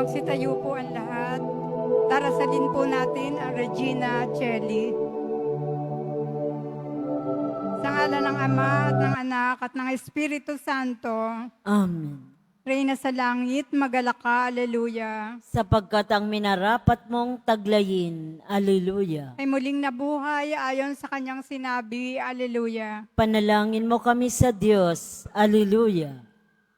Magsitayo po ang lahat. Darasalin po natin ang Regina Celli. Sa ngalan ng Ama at ng Anak at ng Espiritu Santo, Amen. Reyna sa langit, magalak ka, Aleluya. Sapagkat ang minarapat mong taglayin, Alleluia. Ay muling nabuhay ayon sa kanyang sinabi, Aleluya. Panalangin mo kami sa Diyos, Alleluia.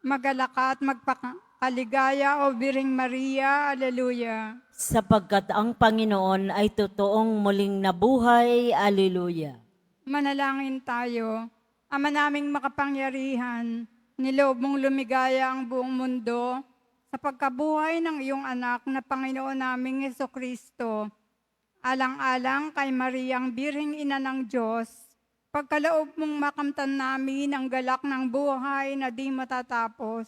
Magalak ka at magpakaligaya, O Biring Maria, Aleluya. Sapagkat ang Panginoon ay totoong muling nabuhay, Alleluia. Manalangin tayo. Ama naming makapangyarihan, niloob mong lumigaya ang buong mundo sa pagkabuhay ng iyong anak na Panginoon naming Jesucristo. Alang-alang kay Mariang Birheng Ina ng Diyos, pagkaloob mong makamtan namin ang galak ng buhay na di matatapos.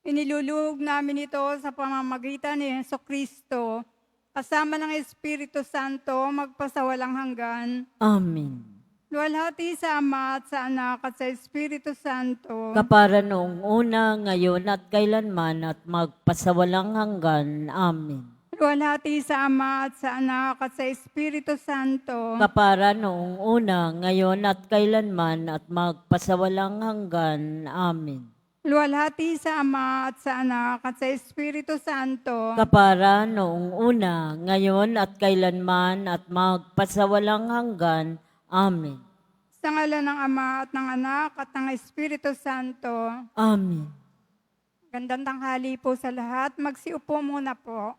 Inilulug namin ito sa pamamagitan ni Jesucristo, kasama ng Espiritu Santo, magpasawalang hanggan. Amen. Luwalhati sa Ama at sa Anak at sa Espiritu Santo. Kapara noong una, ngayon at kailanman at magpasawalang hanggan. Amen. Luwalhati sa Ama at sa Anak at sa Espiritu Santo. Kapara noong una, ngayon at kailanman at magpasawalang hanggan. Amen. Luwalhati sa Ama at sa Anak at sa Espiritu Santo. Kapara noong una, ngayon at kailanman at magpasawalang hanggan. Amen. Sa ngalan ng Ama at ng Anak at ng Espiritu Santo. Amen. Gandang tanghali po sa lahat. Magsiupo muna po.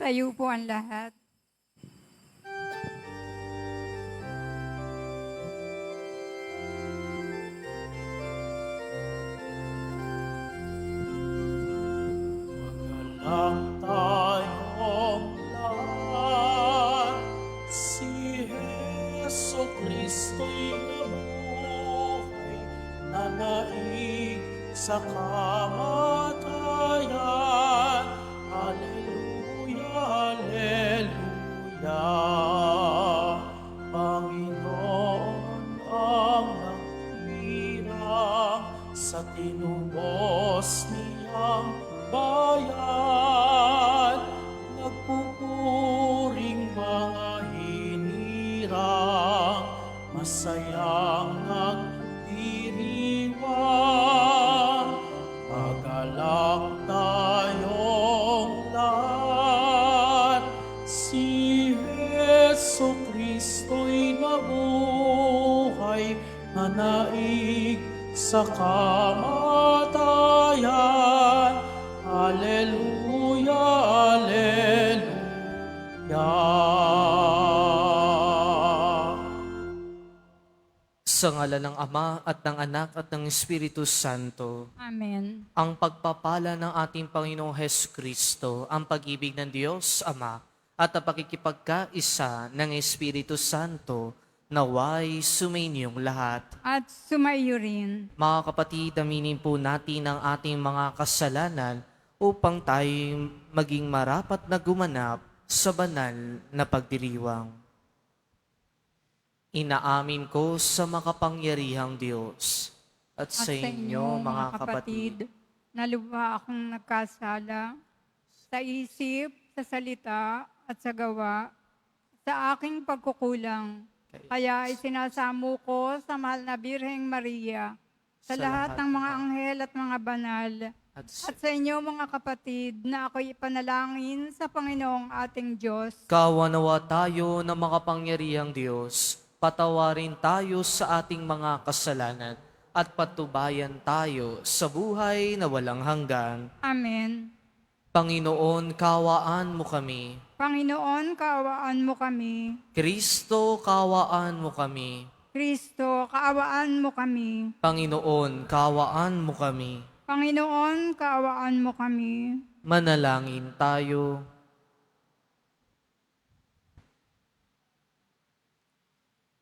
Tayo po ang lahat. Ang tayong lahat, si Heso Kristo'y nabuhay, nanaig sa kamatayan. Alleluia, Alleluia. Panginoon ang nagpirang sa tinubos niyang bayan, nagpupuring mga hinirang, masayang nagdiriwang. Magalak tayong lahat, si Heso Kristo'y nabuhay, nanaig sa kamatayan. Alleluia, Alleluia. Sa ngalan ng Ama at ng Anak at ng Espiritu Santo, Amen. ang pagpapala ng ating Panginoong Hesus Kristo, ang pag-ibig ng Diyos Ama, at ang pakikipagkaisa ng Espiritu Santo, naway sumainyong lahat. At sumaiyo rin. Mga kapatid, aminin po natin ang ating mga kasalanan upang tayo maging marapat na gumanap sa banal na pagdiriwang. Inaamin ko sa makapangyarihang Diyos at sa inyo, mga kapatid, na lubha akong nagkasala sa isip, sa salita, at sa gawa, sa aking pagkukulang. Kaya isinasamo ko sa mahal na Birheng Maria, sa lahat ng mga anghel at mga banal, at at sa inyo mga kapatid, na ako'y ipanalangin sa Panginoong ating Diyos. kawanawa tayo na makapangyarihang Diyos, patawarin tayo sa ating mga kasalanan at patubayan tayo sa buhay na walang hanggan. Amen. Panginoon, kawaan mo kami. Panginoon, kaawaan mo kami. Kristo, kawaan mo kami. Kristo, kaawaan mo kami. Panginoon, kawaan mo kami. Panginoon, kaawaan mo kami. Manalangin tayo.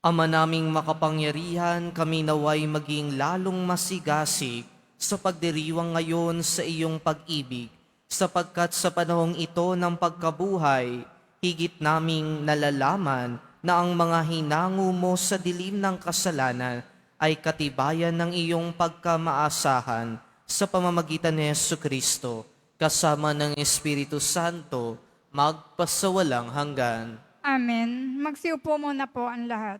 Ama naming makapangyarihan, kami naway maging lalong masigasig sa pagdiriwang ngayon sa iyong pag-ibig, sapagkat sa panahong ito ng pagkabuhay, higit naming nalalaman na ang mga hinango mo sa dilim ng kasalanan ay katibayan ng iyong pagkamaasahan sa pamamagitan ni Jesucristo, kasama ng Espiritu Santo, magpasawalang hanggan. Amen. Magsiupo muna po ang lahat.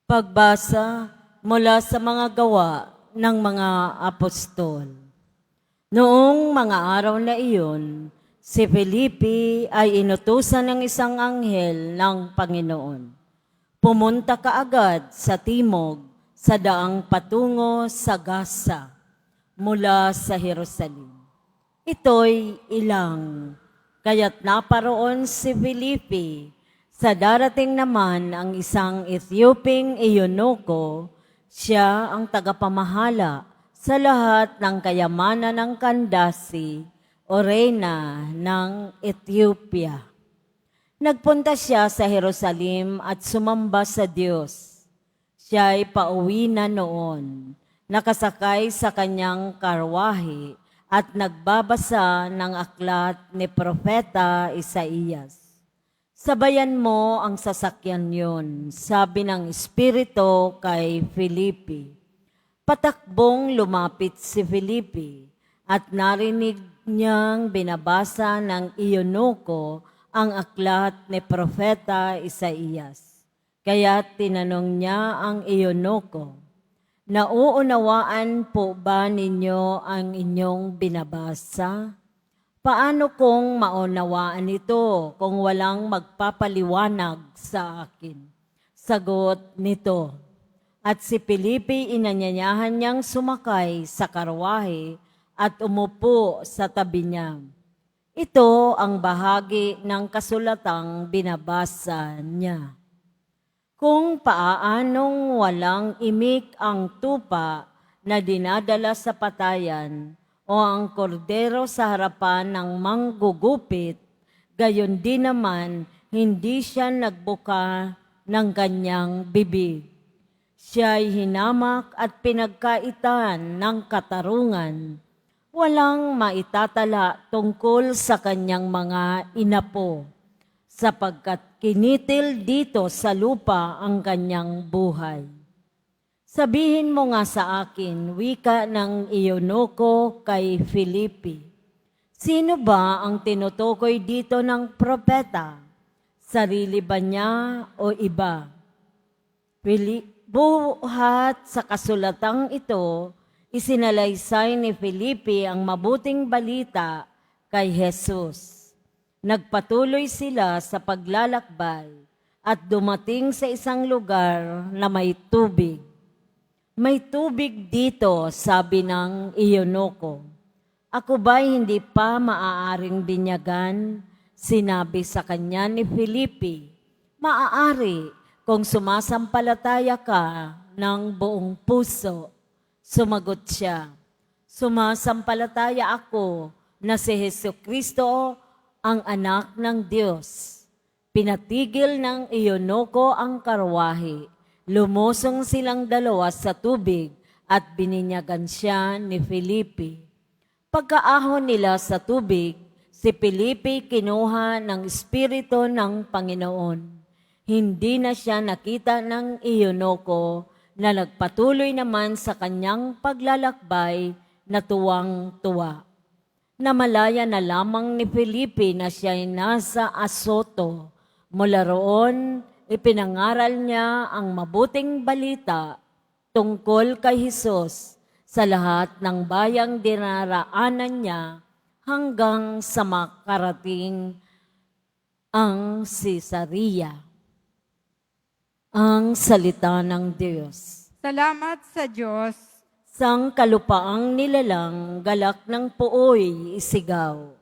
Pagbasa mula sa mga gawa ng mga apostol. Noong mga araw na iyon, si Felipe ay inutusan ng isang anghel ng Panginoon. Pumunta kaagad sa timog sa daang patungo sa Gaza mula sa Jerusalem. Ito'y ilang, kaya't naparoon si Felipe. Sa darating naman ang isang Ethiopiang eunuko, siya ang tagapamahala sa lahat ng kayamanan ng Kandasi o reyna ng Ethiopia. Nagpunta siya sa Jerusalem at sumamba sa Diyos. Siya ay pauwi na noon, nakasakay sa kanyang karwahe at nagbabasa ng aklat ni Propeta Isaías. Sabayan mo ang sasakyan yon, sabi ng Espiritu kay Felipe. Patakbong lumapit si Felipe at narinig niyang binabasa ng eunuko ang aklat ni Propeta Isaías. Kaya tinanong niya ang eunuko, nauunawaan po ba ninyo ang inyong binabasa? Paano kung maunawaan ito kung walang magpapaliwanag sa akin? Sagot nito. At si Felipe inanyayahan niyang sumakay sa karwahe at umupo sa tabi niya. Ito ang bahagi ng kasulatang binabasa niya. Kung paanong walang imik ang tupa na dinadala sa patayan o ang kordero sa harapan ng manggugupit, gayon din naman hindi siya nagbuka ng kanyang bibig. Siya'y hinamak at pinagkaitan ng katarungan. Walang maitatala tungkol sa kanyang mga inapo, sapagkat kinitil dito sa lupa ang kanyang buhay. Sabihin mo nga sa akin, wika ng Eunuko kay Filipi, sino ba ang tinutukoy dito ng propeta? Sarili ba niya o iba? Buhat sa kasulatang ito, isinalaysay ni Felipe ang mabuting balita kay Jesus. Nagpatuloy sila sa paglalakbay at dumating sa isang lugar na may tubig. May tubig dito, sabi ng Eunuko. Ako ba'y hindi pa maaaring binyagan? Sinabi sa kanya ni Felipe, maaari kung sumasampalataya ka ng buong puso. Sumagot siya, sumasampalataya ako na si Jesucristo ang anak ng Diyos. Pinatigil ng Eunuko ang karwahe. Lumusong silang dalawa sa tubig at bininyagan siya ni Felipe. Pagkaahon nila sa tubig, si Felipe kinuha ng Espiritu ng Panginoon. Hindi na siya nakita ng Eunuko na nagpatuloy naman sa kanyang paglalakbay na tuwang-tuwa. Namalaya na lamang ni Felipe na siya'y nasa Azoto. Mula roon, ipinangaral niya ang mabuting balita tungkol kay Jesus sa lahat ng bayang dinaraanan niya hanggang sa makarating ang Cesarea. Ang salita ng Diyos. Salamat sa Diyos. Sang kalupaang nilalang, galak ng puoy, isigaw.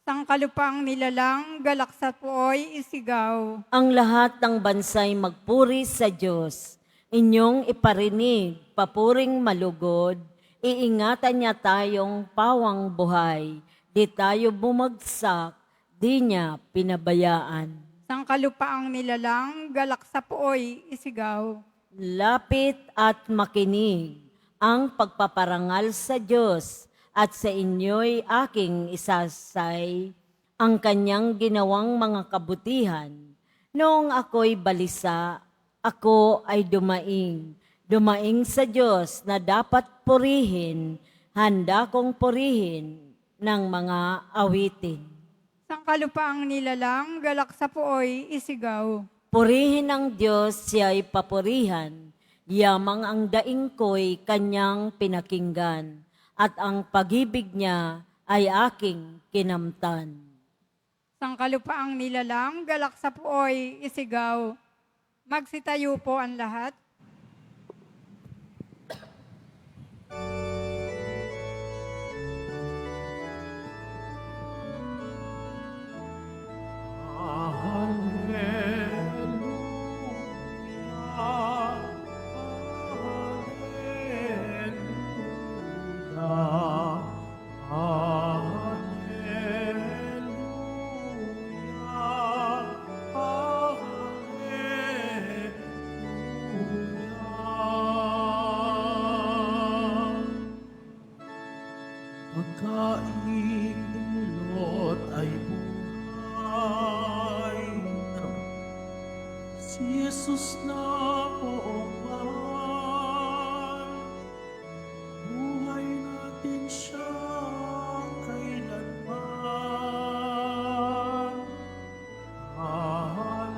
Sang kalupaang nilalang, galak sa puoy, isigaw. Ang lahat ng bansay magpuri sa Diyos. Inyong iparinig, papuring malugod, iingatan niya tayong pawang buhay. Di tayo bumagsak, di niya pinabayaan. Sang kalupaang nilalang, galak sa puoy, isigaw. Lapit at makinig ang pagpaparangal sa Diyos at sa inyo'y aking isasay ang kanyang ginawang mga kabutihan. Noong ako'y balisa, ako ay dumaing. Dumaing sa Diyos na dapat purihin, handa kong purihin ng mga awitin. Sang kalupaang nilalang, galak sa puoy, isigaw. Purihin ng Diyos, siya'y papurihan. Yamang ang daing ko'y kanyang pinakinggan, at ang pag-ibig niya ay aking kinamtan. Sang kalupaang nilalang, galak sa puoy, isigaw. Magsitayo po ang lahat. Pagkain dulot ay buhay. Si Jesus na poong mahal. Buhay natin siya kailanman. Hallelujah.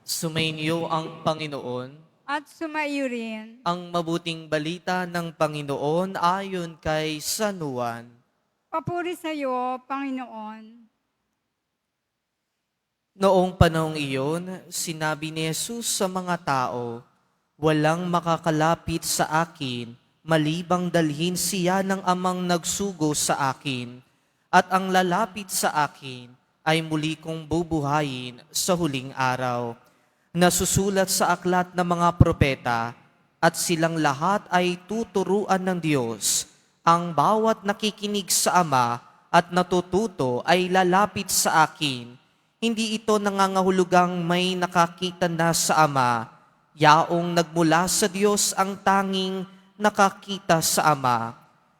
Sumainyo ang Panginoon. at sumaiyo rin. Ang mabuting balita ng Panginoon ayon kay San Juan. Papuri sa iyo, Panginoon. Noong panahong iyon, sinabi ni Jesus sa mga tao, "Walang makakalapit sa akin, malibang dalhin siya ng amang nagsugo sa akin, at ang lalapit sa akin ay muli kong bubuhayin sa huling araw." Nasusulat sa aklat ng mga propeta, at silang lahat ay tuturuan ng Diyos. Ang bawat nakikinig sa Ama at natututo ay lalapit sa akin. Hindi ito nangangahulugang may nakakita na sa Ama. Yaong nagmula sa Diyos ang tanging nakakita sa Ama.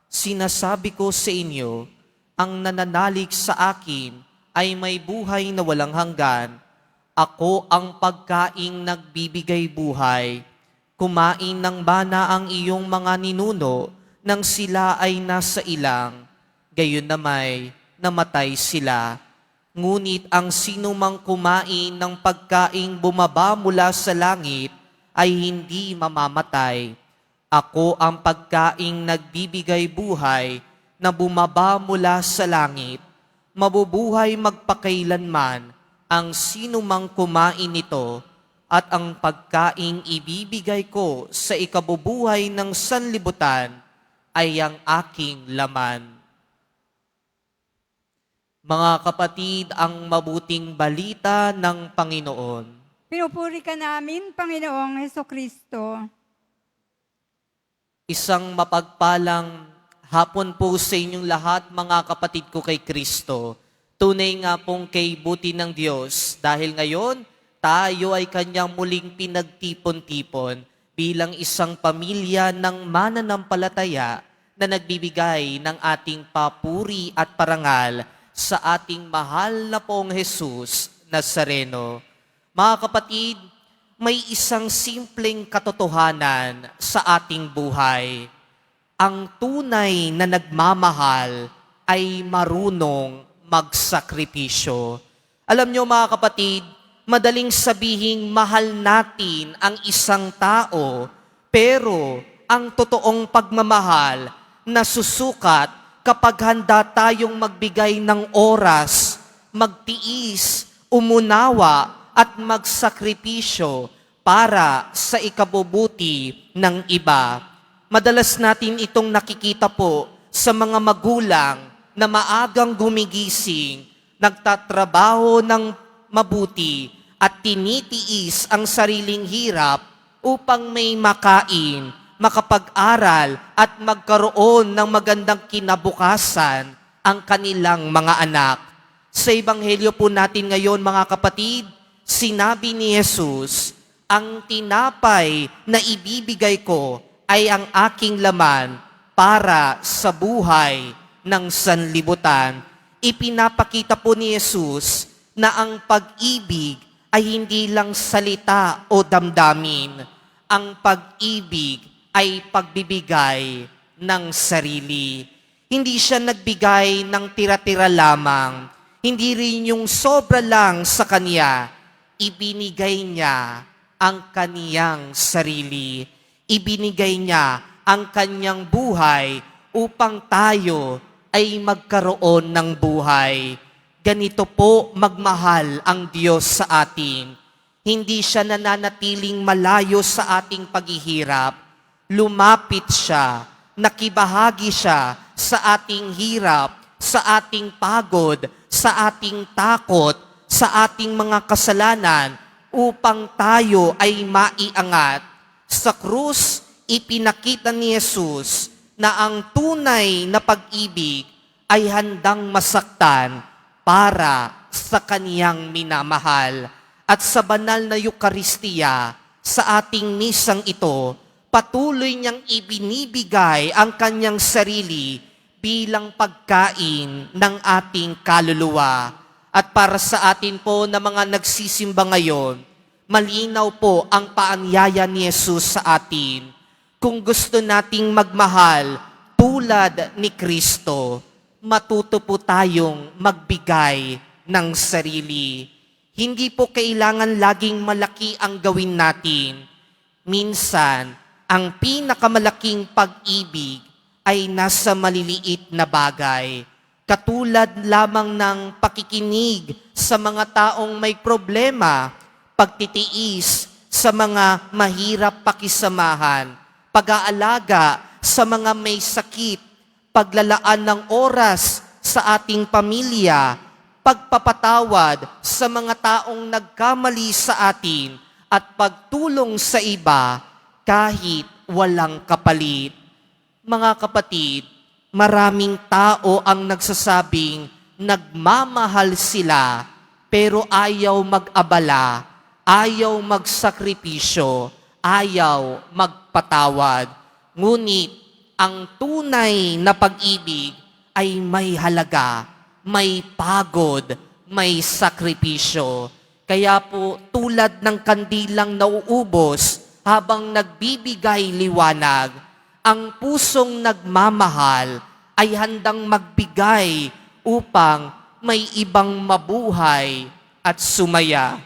Sinasabi ko sa inyo, ang nananalig sa akin ay may buhay na walang hanggan. Ako ang pagkaing nagbibigay buhay. Kumain ng mana ang iyong mga ninuno nang sila ay nasa ilang. Gayon na may namatay sila. Ngunit ang sinumang kumain ng pagkaing bumaba mula sa langit ay hindi mamamatay. Ako ang pagkaing nagbibigay buhay na bumaba mula sa langit. Mabubuhay magpakailanman ang sinumang kumain nito, at ang pagkaing ibibigay ko sa ikabubuhay ng sanlibutan ay ang aking laman. Mga kapatid, ang mabuting balita ng Panginoon. Pinupuri ka namin, Panginoong Hesukristo. Isang mapagpalang hapon po sa inyong lahat, mga kapatid ko kay Kristo. Tunay nga pong kay buti ng Diyos dahil ngayon tayo ay Kanyang muling pinagtipon-tipon bilang isang pamilya ng mananampalataya na nagbibigay ng ating papuri at parangal sa ating mahal na pong Jesus Nazareno. Mga kapatid, may isang simpleng katotohanan sa ating buhay. Ang tunay na nagmamahal ay marunong magsakripisyo. Alam nyo mga kapatid, madaling sabihing mahal natin ang isang tao, pero ang totoong pagmamahal nasusukat kapag handa tayong magbigay ng oras, magtiis, umunawa at magsakripisyo para sa ikabubuti ng iba. Madalas natin itong nakikita po sa mga magulang na maagang gumigising, nagtatrabaho ng mabuti at tinitiis ang sariling hirap upang may makain, makapag-aral at magkaroon ng magandang kinabukasan ang kanilang mga anak. Sa Ebanghelyo po natin ngayon, mga kapatid, sinabi ni Jesus, ang tinapay na ibibigay ko ay ang aking laman para sa buhay ng sanlibutan. Ipinapakita po ni Jesus na ang pag-ibig ay hindi lang salita o damdamin. Ang pag-ibig ay pagbibigay ng sarili. Hindi siya nagbigay ng tira-tira lamang. Hindi rin yung sobra lang sa kanya. Ibinigay niya ang kaniyang sarili. Ibinigay niya ang kanyang buhay upang tayo ay magkaroon ng buhay. Ganito po magmahal ang Diyos sa atin. Hindi siya nananatiling malayo sa ating paghihirap. Lumapit siya, nakibahagi siya sa ating hirap, sa ating pagod, sa ating takot, sa ating mga kasalanan, upang tayo ay maiangat. Sa krus, ipinakita ni Jesus na ang tunay na pag-ibig ay handang masaktan para sa kaniyang minamahal. At sa banal na Eukaristiya, sa ating misang ito, patuloy niyang ibinibigay ang kanyang sarili bilang pagkain ng ating kaluluwa. At para sa atin po na mga nagsisimba ngayon, malinaw po ang paanyaya ni Jesus sa atin. Kung gusto nating magmahal tulad ni Kristo, matuto po tayong magbigay ng sarili. Hindi po kailangan laging malaki ang gawin natin. Minsan, ang pinakamalaking pag-ibig ay nasa maliliit na bagay. Katulad lamang ng pakikinig sa mga taong may problema, pagtitiis sa mga mahirap pakisamahan, pag-aalaga sa mga may sakit, paglalaan ng oras sa ating pamilya, pagpapatawad sa mga taong nagkamali sa atin, at pagtulong sa iba kahit walang kapalit. Mga kapatid, maraming tao ang nagsasabing nagmamahal sila pero ayaw mag-abala, ayaw magsakripisyo, ayaw magpatawad. Ngunit ang tunay na pag-ibig ay may halaga, may pagod, may sakripisyo. Kaya po tulad ng kandilang nauubos habang nagbibigay liwanag, ang pusong nagmamahal ay handang magbigay upang may ibang mabuhay at sumaya.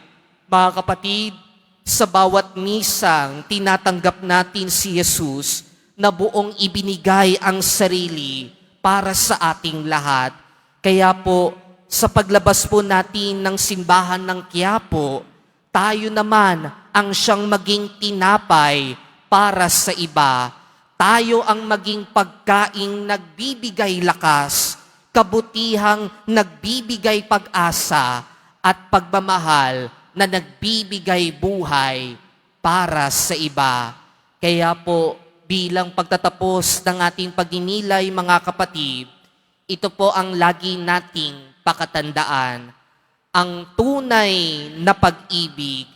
Mga kapatid, sa bawat misang tinatanggap natin si Jesus na buong ibinigay ang sarili para sa ating lahat. Kaya po, sa paglabas po natin ng simbahan ng Quiapo, tayo naman ang siyang maging tinapay para sa iba. Tayo ang maging pagkaing nagbibigay lakas, kabutihang nagbibigay pag-asa, at pagmamahal na nagbibigay buhay para sa iba. Kaya po, bilang pagtatapos ng ating pagninilay, mga kapatid, ito po ang lagi nating pakatandaan. Ang tunay na pag-ibig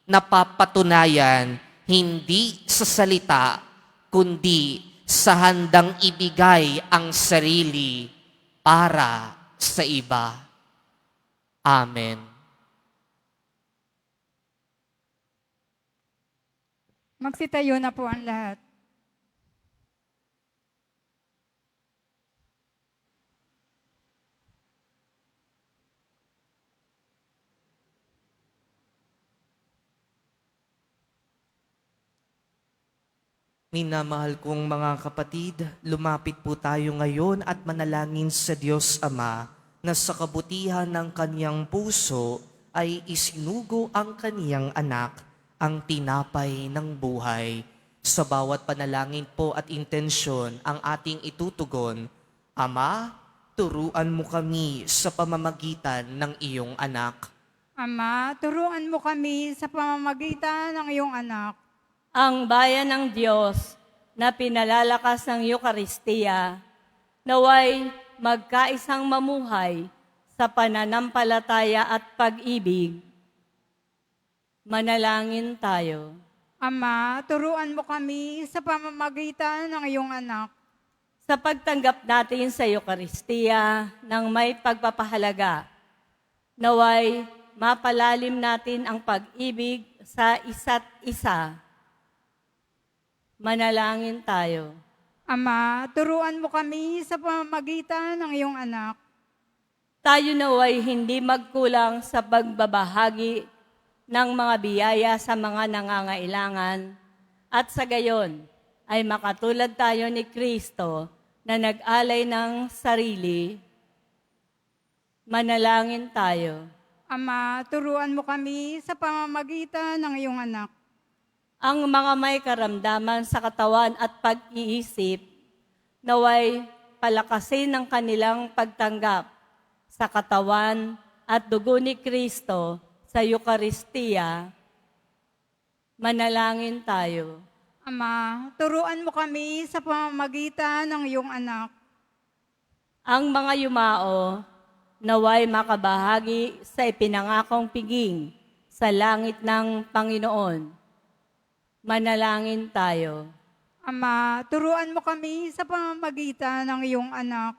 napapatunayan hindi sa salita, kundi sa handang ibigay ang sarili para sa iba. Amen. Magsitayo na po ang lahat. Minamahal kong mga kapatid, lumapit po tayo ngayon at manalangin sa Diyos Ama na sa kabutihan ng kaniyang puso ay isinugo ang kaniyang anak, ang tinapay ng buhay. Sa bawat panalangin po at intensyon ang ating itutugon, Ama, turuan mo kami sa pamamagitan ng iyong anak. Ama, turuan mo kami sa pamamagitan ng iyong anak. Ang bayan ng Diyos na pinalalakas ng Eukaristiya, naway magkaisang mamuhay sa pananampalataya at pag-ibig. Manalangin tayo. Ama, turuan mo kami sa pamamagitan ng iyong anak. Sa pagtanggap natin sa Eukaristiya ng may pagpapahalaga, naway mapalalim natin ang pag-ibig sa isa't isa. Manalangin tayo. Ama, turuan mo kami sa pamamagitan ng iyong anak. Tayo naway hindi magkulang sa pagbabahagi ng mga biyaya sa mga nangangailangan at sa gayon ay makatulad tayo ni Kristo na nag-alay ng sarili. Manalangin tayo. Ama, turuan mo kami sa pamamagitan ng iyong anak. Ang mga may karamdaman sa katawan at pag-iisip, naway palakasin ng kanilang pagtanggap sa katawan at dugo ni Kristo sa Eukaristiya. Manalangin tayo. Ama, turuan mo kami sa pamamagitan ng iyong anak. Ang mga yumao, naway makabahagi sa ipinangakong piging sa langit ng Panginoon. Manalangin tayo. Ama, turuan mo kami sa pamamagitan ng iyong anak.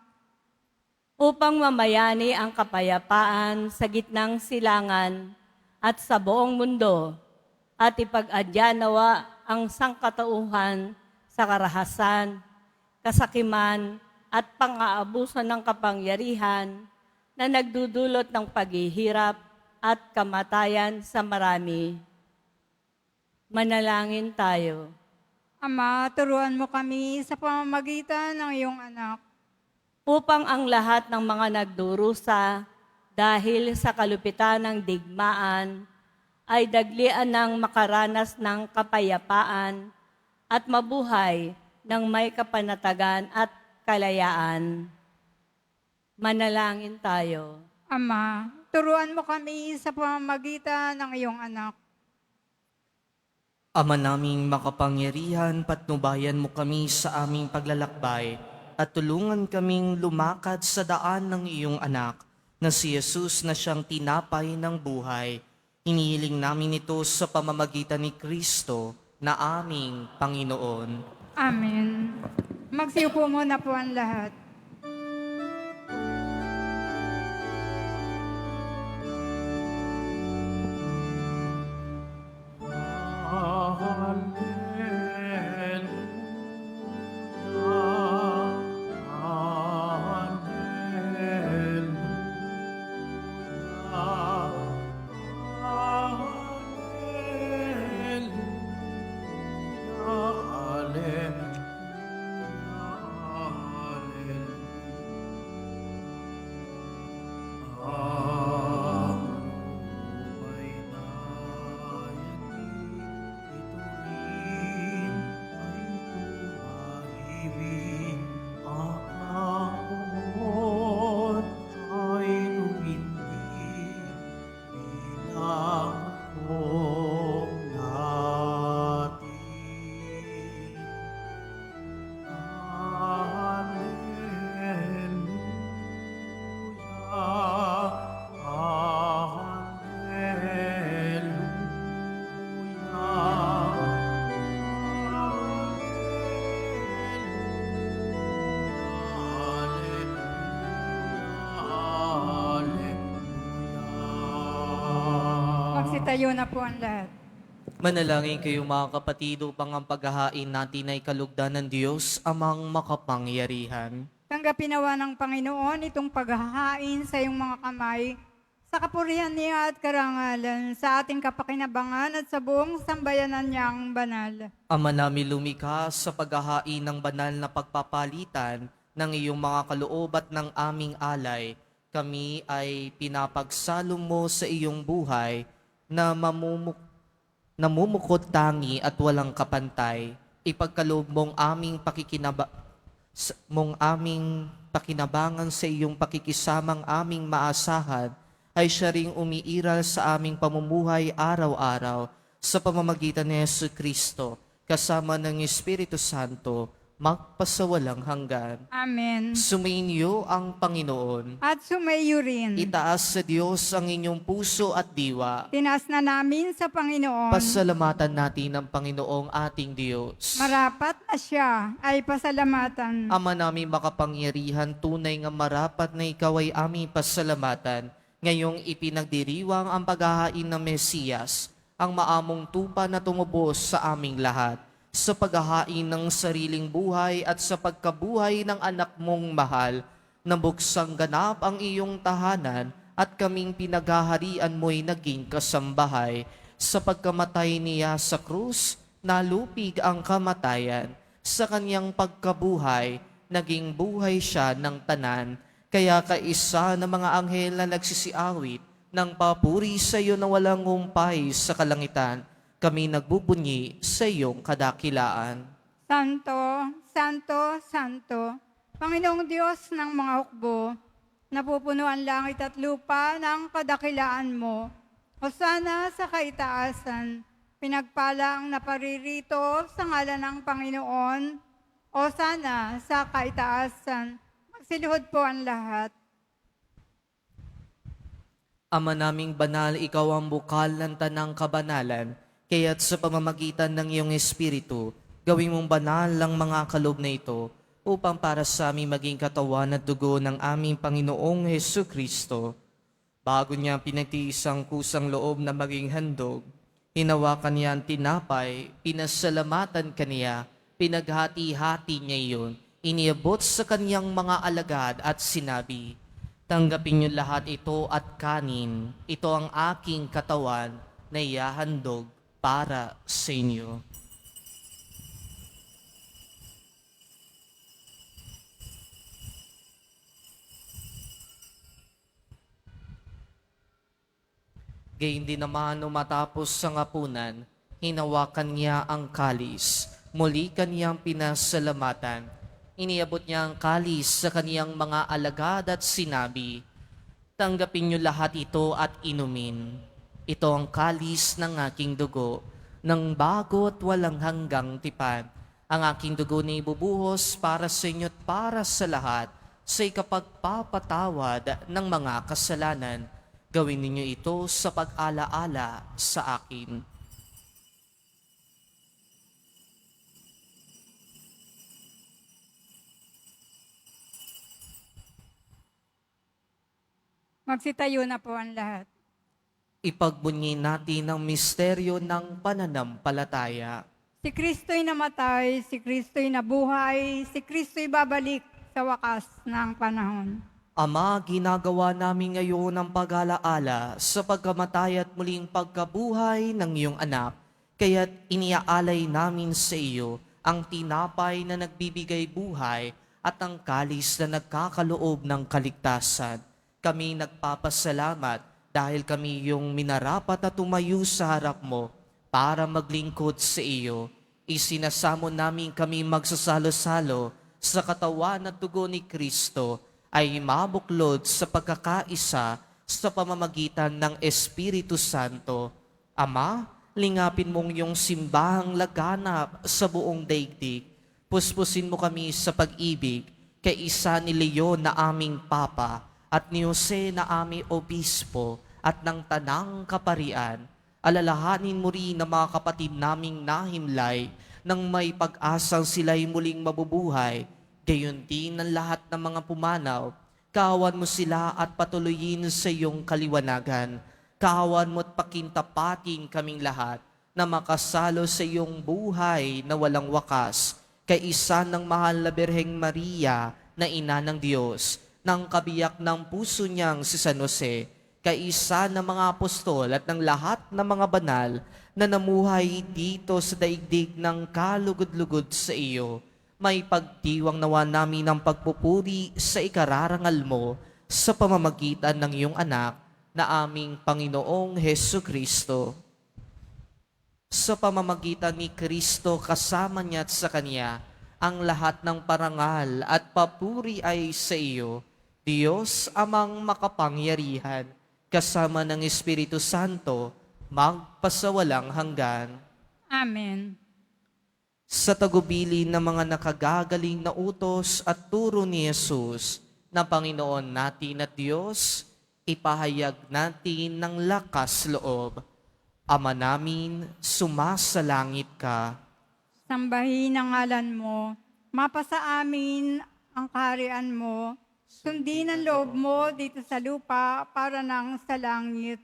Upang mamayani ang kapayapaan sa gitnang silangan at sa buong mundo at ipag-adya nawa ang sangkatauhan sa karahasan, kasakiman at pang-aabuso ng kapangyarihan na nagdudulot ng paghihirap at kamatayan sa marami. Manalangin tayo. Ama, turuan mo kami sa pamamagitan ng iyong anak. Upang ang lahat ng mga nagdurusa dahil sa kalupitan ng digmaan ay daglian ng makaranas ng kapayapaan at mabuhay ng may kapanatagan at kalayaan. Manalangin tayo. Ama, turuan mo kami sa pamamagitan ng iyong anak. Ama naming makapangyarihan, patnubayan mo kami sa aming paglalakbay at tulungan kaming lumakad sa daan ng iyong anak na si Jesus na siyang tinapay ng buhay. Hinihiling namin ito sa pamamagitan ni Kristo na aming Panginoon. Amen. Magsiupo muna po ang lahat. Magsitayo na po ang lahat. Manalangin kayo mga kapatid upang ang paghahain natin ay kalugdan ng Diyos amang makapangyarihan. Tanggapin nawa ng Panginoon itong paghahain sa iyong mga kamay, sa kapurihan niya at karangalan, sa ating kapakinabangan at sa buong sambayanan niyang banal. Ama namin lumikha sa paghahain ng banal na pagpapalitan ng iyong mga kaloob at ng aming alay, kami ay pinapagsalo mo sa iyong buhay na namumukod tangi at walang kapantay. Ipagkaloob mong aming pakinabangan sa iyong pakikisamang aming maasahan ay siya ring umiiral sa aming pamumuhay araw-araw sa pamamagitan ni Yesu Kristo kasama ng Espiritu Santo magpasawalang hanggan. Amen. Sumainyo ang Panginoon. At sumayo rin. Itaas sa Diyos ang inyong puso at diwa. Tinas na namin sa Panginoon. Pasalamatan natin ang Panginoong ating Diyos. Marapat na siya ay pasalamatan. Ama namin makapangyarihan, tunay nga marapat na ikaw ay aming pasalamatan. Ngayong ipinagdiriwang ang paghahain ng Mesiyas, ang maamong tupa na tumubos sa aming lahat, sa paghahain ng sariling buhay at sa pagkabuhay ng anak mong mahal, na buksang ganap ang iyong tahanan at kaming pinaghaharian mo'y naging kasambahay. Sa pagkamatay niya sa krus, nalupig ang kamatayan. Sa kanyang pagkabuhay, naging buhay siya ng tanan. Kaya kaisa ng mga anghel na nagsisiawit ng papuri sa iyo na walang humpay sa kalangitan, kami nagbubunyi sa iyong kadakilaan. Santo, Santo, Santo, Panginoong Diyos ng mga hukbo, napupuno ang langit at lupa ng kadakilaan mo. Hosana sa kaitaasan, pinagpala ang naparirito sa ngalan ng Panginoon. Hosana sa kaitaasan, magsiluhod po ang lahat. Ama naming banal, ikaw ang bukal ng tanang kabanalan, kaya't sa pamamagitan ng iyong Espiritu, gawin mong banal ang mga kaloob na ito, upang para sa aming maging katawan at dugo ng aming Panginoong Hesu Kristo. Bago niya pinagtiis ang kusang loob na maging handog, hinawakan niya ang tinapay, pinasalamatan kaniya, pinaghati-hati niya iyon, iniabot sa kaniyang mga alagad at sinabi, Tanggapin niyo lahat ito at kanin. Ito ang aking katawan na ihahandog para sa inyo. Gayun din naman nung matapos sa ngapunan, hinawakan niya ang kalis. Muli kaniyang pinasalamatan. Iniabot niya ang kalis sa kaniyang mga alagad at sinabi, "Tanggapin niyo lahat ito at inumin. Ito ang kalis ng aking dugo, ng bago at walang hanggang tipan. Ang aking dugo na ibubuhos para sa inyo at para sa lahat sa ikapagpapatawad ng mga kasalanan. Gawin ninyo ito sa pag-alaala sa akin." Magsitayo na po ang lahat. Ipagbunyi natin ang misteryo ng pananampalataya. Si Kristo'y namatay, si Kristo'y nabuhay, si Kristo'y babalik sa wakas ng panahon. Ama, ginagawa namin ngayon ang pag-alaala sa pagkamatay at muling pagkabuhay ng iyong anak. Kaya't iniaalay namin sa iyo ang tinapay na nagbibigay buhay at ang kalis na nagkakaloob ng kaligtasan. Kami nagpapasalamat dahil kami yung minarapat na tumayo sa harap mo para maglingkod sa iyo. Isinasamo namin kami magsasalo-salo sa katawan at dugo ni Kristo ay mabuklod sa pagkakaisa sa pamamagitan ng Espiritu Santo. Ama, lingapin mong yung simbahang laganap sa buong daigdig. Puspusin mo kami sa pag-ibig kay isa ni Leon na aming Papa at ni Jose na aming Obispo at ng Tanang Kaparian. Alalahanin mo rin na mga kapatid naming nahimlay nang may pag-asang sila'y muling mabubuhay. Gayon din ang lahat ng mga pumanaw. Kawan mo sila at patuloyin sa iyong kaliwanagan. Kawan mo at pakintapatin kaming lahat na makasalo sa iyong buhay na walang wakas. Kay isa ng mahal na Birheng Maria na ina ng Diyos, ng kabiyak ng puso niyang si San Jose, kay isa ng mga apostol at ng lahat ng mga banal na namuhay dito sa daigdig ng kalugod-lugod sa iyo. May pagdiwang nawa namin ng pagpupuri sa ikararangal mo sa pamamagitan ng iyong anak na aming Panginoong Hesukristo. Sa pamamagitan ni Kristo kasama niya at sa Kanya, ang lahat ng parangal at papuri ay sa iyo, Diyos amang makapangyarihan, kasama ng Espiritu Santo, magpasawalang hanggan. Amen. Sa tagubilin ng mga nakagagaling na utos at turo ni Jesus, na Panginoon natin at Diyos, ipahayag natin ng lakas loob. Ama namin, sumasalangit ka. Sambahin ang ngalan mo, mapasa amin ang kaharian mo, sundin ang loob mo dito sa lupa para nang sa langit.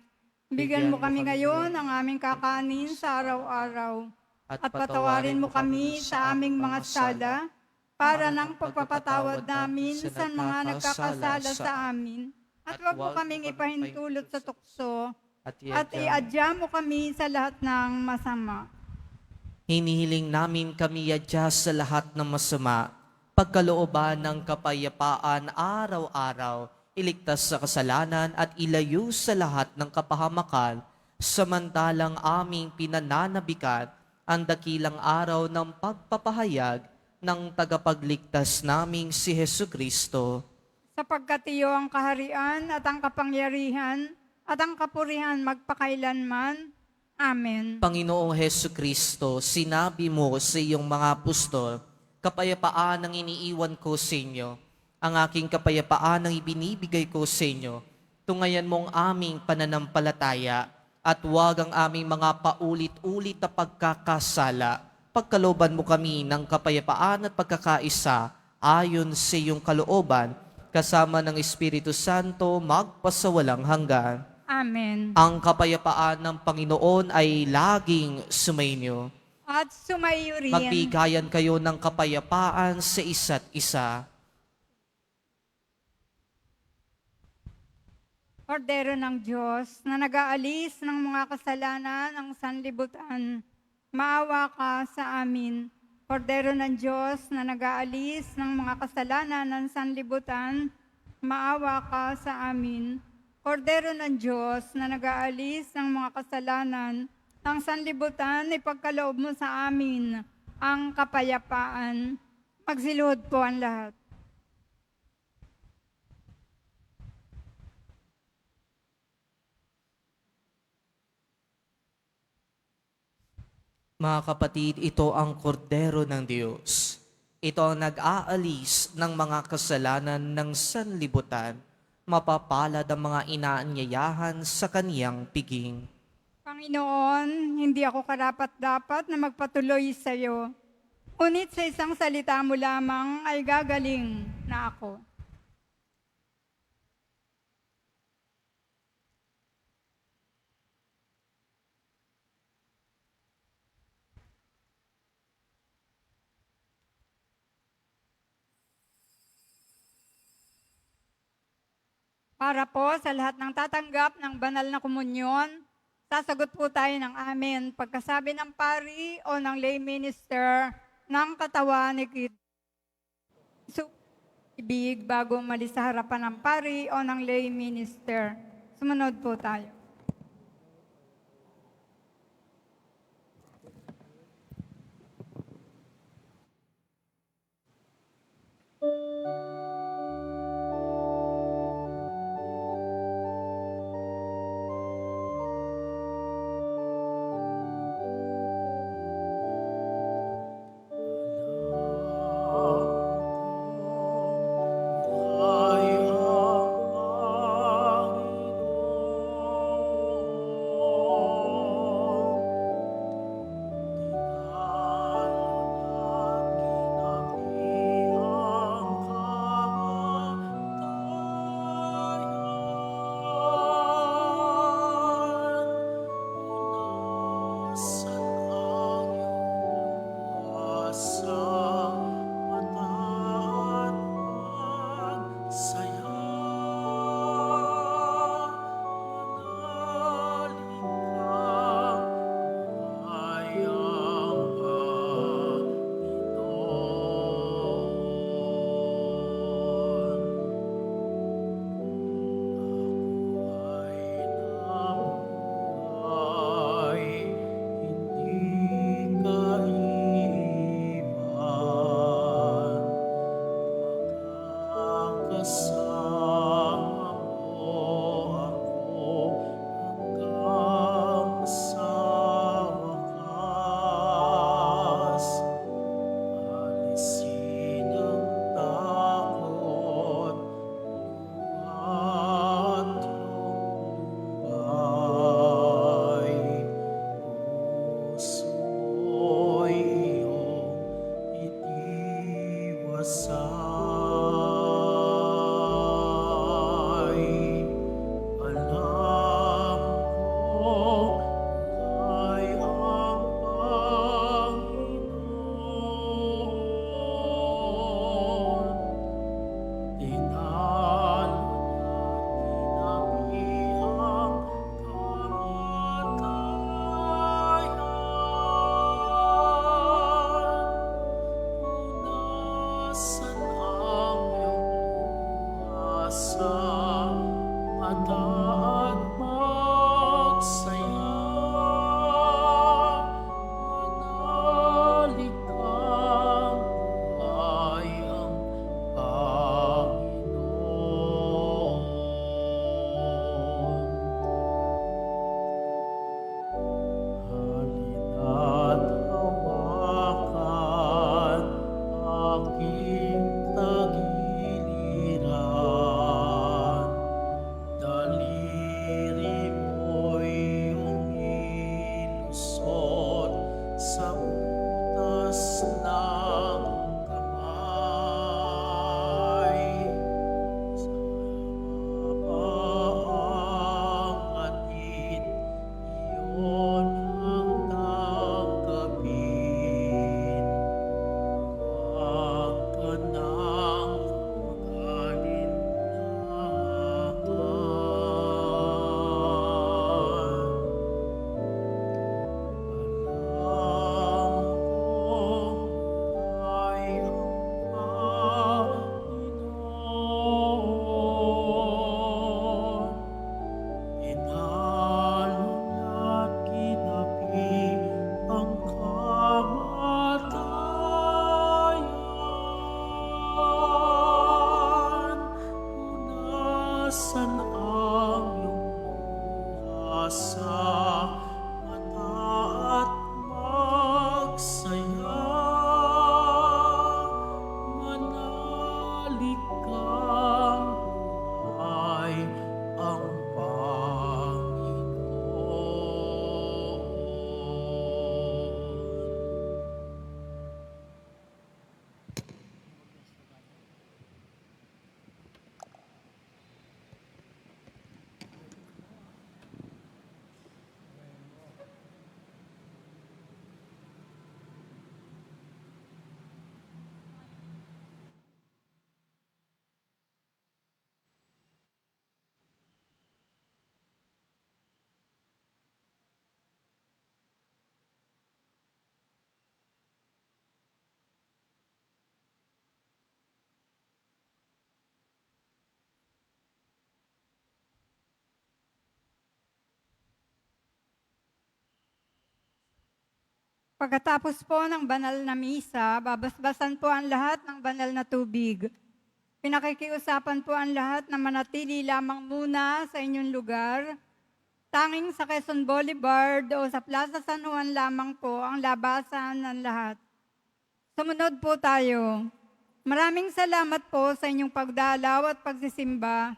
Bigyan mo kami ngayon ang aming kakanin sa araw-araw. At patawarin mo kami sa aming mga sala para nang pagpapatawad namin sa mga nagkakasala sa amin. At huwag mo kaming ipahintulot sa tukso. At iadya mo kami sa lahat ng masama. Hinihiling namin kami adya sa lahat ng masama, pagkalooban ng kapayapaan araw-araw, iligtas sa kasalanan at ilayo sa lahat ng kapahamakan, samantalang aming pinananabikan ang dakilang araw ng pagpapahayag ng tagapagligtas naming si Hesukristo. Sapagkat iyo ang kaharian at ang kapangyarihan at ang kapurihan magpakailanman. Amen. Panginoong Hesukristo, sinabi mo sa iyong mga apostol, kapayapaan ang iniiwan ko sa inyo. Ang aking kapayapaan ang ibinibigay ko sa inyo. Tungayan mong aming pananampalataya at huwag ang aming mga paulit-ulit na pagkakasala. Pagkalooban mo kami ng kapayapaan at pagkakaisa ayon sa iyong kalooban, kasama ng Espiritu Santo magpasawalang hanggan. Amen. Ang kapayapaan ng Panginoon ay laging sumainyo. At sumayo rin. Magbigayan kayo ng kapayapaan sa isa't isa. Kordero ng Diyos na nag-aalis ng mga kasalanan ng sanlibutan, maawa ka sa amin. Kordero ng Diyos na nag-aalis ng mga kasalanan ng sanlibutan, maawa ka sa amin. Kordero ng Diyos na nag-aalis ng mga kasalanan ng sanlibutan, ipagkaloob mo sa amin ang kapayapaan. Magsiluhod po ang lahat. Mga kapatid, ito ang kordero ng Diyos. Ito ang nag-aalis ng mga kasalanan ng sanlibutan. Mapapalad ang mga inaanyayahan sa kaniyang piging. Panginoon, hindi ako karapat-dapat na magpatuloy sa iyo. Ngunit sa isang salita mo lamang ay gagaling na ako. Para po sa lahat ng tatanggap ng banal na komunyon, sasagot po tayo ng amen pagkasabi ng pari o ng lay minister ng katawan ni Kristo. Ibig bago umalis sa harapan ng pari o ng lay minister. Sumunod po tayo. Pagkatapos po ng banal na misa, babasbasan po ang lahat ng banal na tubig. Pinakikiusapan po ang lahat na manatili lamang muna sa inyong lugar. Tanging sa Quezon Boulevard o sa Plaza San Juan lamang po ang labasan ng lahat. Sumunod po tayo. Maraming salamat po sa inyong pagdalaw at pagsisimba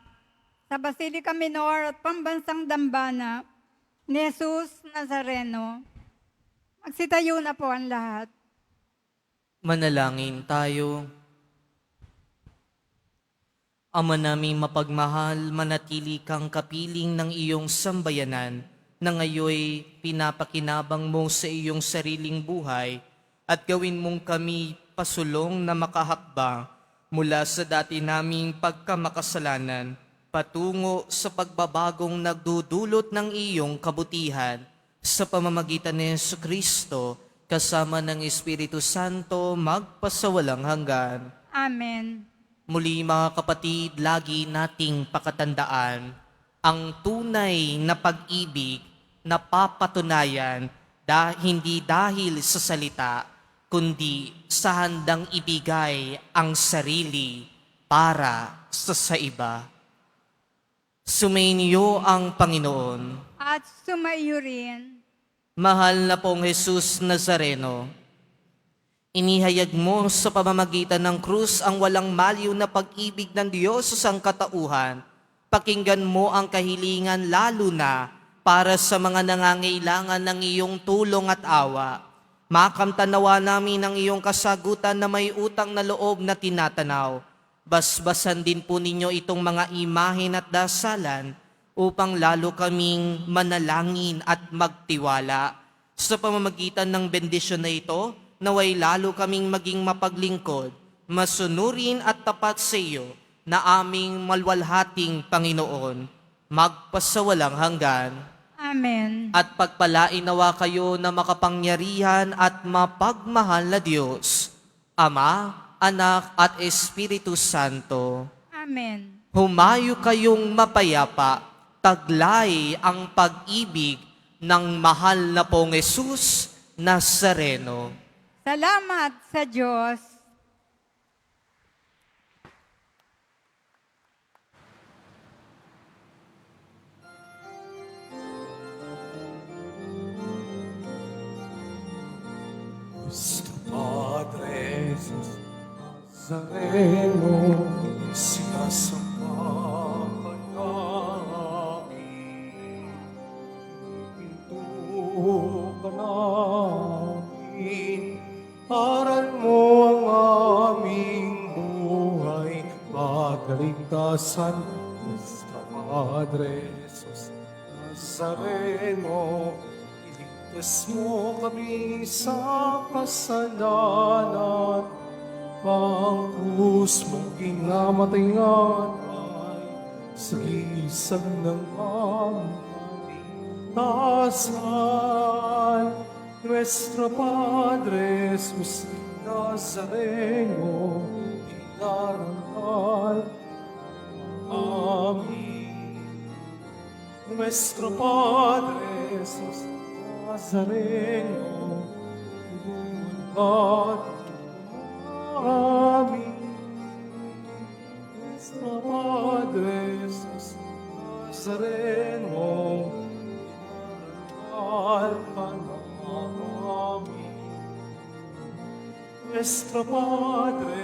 sa Basilica Minor at Pambansang Dambana ni Jesus Nazareno. Magsitayo na po ang lahat. Manalangin tayo. Ama naming mapagmahal, manatili kang kapiling ng iyong sambayanan na ngayoy pinapakinabang mo sa iyong sariling buhay at gawin mong kami pasulong na makahakbang mula sa dati naming pagkamakasalanan patungo sa pagbabagong nagdudulot ng iyong kabutihan sa pamamagitan ni Jesucristo kasama ng Espiritu Santo magpasawalang hanggan. Amen. Muli mga kapatid, lagi nating pakatandaan ang tunay na pag-ibig na papatunayan hindi dahil sa salita, kundi sa handang ibigay ang sarili para sa iba. Sumainyo ang Panginoon. At sumaiyo rin. Mahal na pong Jesus Nazareno, inihayag mo sa pamamagitan ng krus ang walang maliw na pag-ibig ng Diyos sa sangkatauhan. Pakinggan mo ang kahilingan lalo na para sa mga nangangailangan ng iyong tulong at awa. Makamtanawa namin ang iyong kasagutan na may utang na loob na tinatanaw. Basbasan din po ninyo itong mga imahen at dasalan upang lalo kaming manalangin at magtiwala. Sa pamamagitan ng bendisyon na ito, naway lalo kaming maging mapaglingkod, masunurin at tapat sa iyo na aming malwalhating Panginoon, magpasawalang hanggan. Amen. At pagpalain nawa kayo na makapangyarihan at mapagmahal na Diyos, Ama, Anak at Espiritu Santo. Amen. Humayo kayong mapayapa, taglay ang pag-ibig ng mahal na pong Jesus Nazareno. Salamat sa Diyos. Cristo Padre Jesus Nazareno, sinasamba ka namin. Pinto ka namin, aral mo ang aming buhay, pagkaligtasan. Cristo Padre Jesus Nazareno, iligtas mo kami sa kasalanan. Ang krus mong kinamatayan ay sagisag ng aming dasal. Nuestro Padre Jesus Nazareno, dinarangal amin. Nuestro Padre Jesus Nazareno, God, amin. Nuestro Padre Jesus Nazareno, dinarangal ka namin. Nuestro Padre